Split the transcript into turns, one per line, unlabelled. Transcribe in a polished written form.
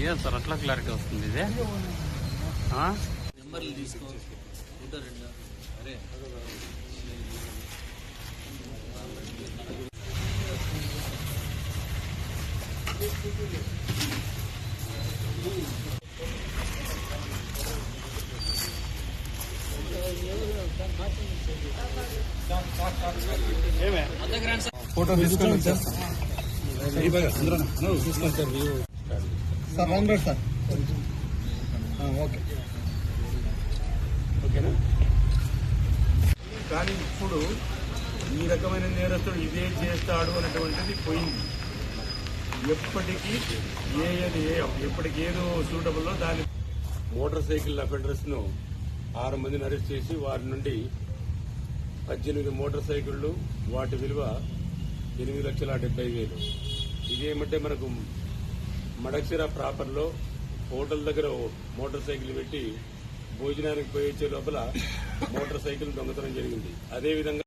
ఏం సార్ అట్లా క్లారిటీ వస్తుంది ఇది?
నెంబర్లు తీసుకో. అరే
ఫోటో తీసుకోండి సార్. సార్ రండి సార్. ఓకే
ఓకేనా? కానీ ఇప్పుడు ఈ రకమైన నేరస్తుడు ఇదే చేస్తాడు అనేటువంటిది పోయింది. ఎప్పటికీ ఎప్పటికి ఏదో సూటబుల్లో దాని మోటార్ సైకిల్ అఫెండర్స్ ను 6 మందిని అరెస్ట్ చేసి వారి నుండి 18 మోటార్ సైకిళ్లు, వాటి విలువ 8,70,000. ఇదేమంటే మనకు మడక్సిరా ప్రాపర్లో హోటల్ దగ్గర మోటార్ సైకిల్ పెట్టి భోజనానికి పోయి వచ్చే లోపల మోటార్ సైకిల్ దొంగతనం జరిగింది. అదేవిధంగా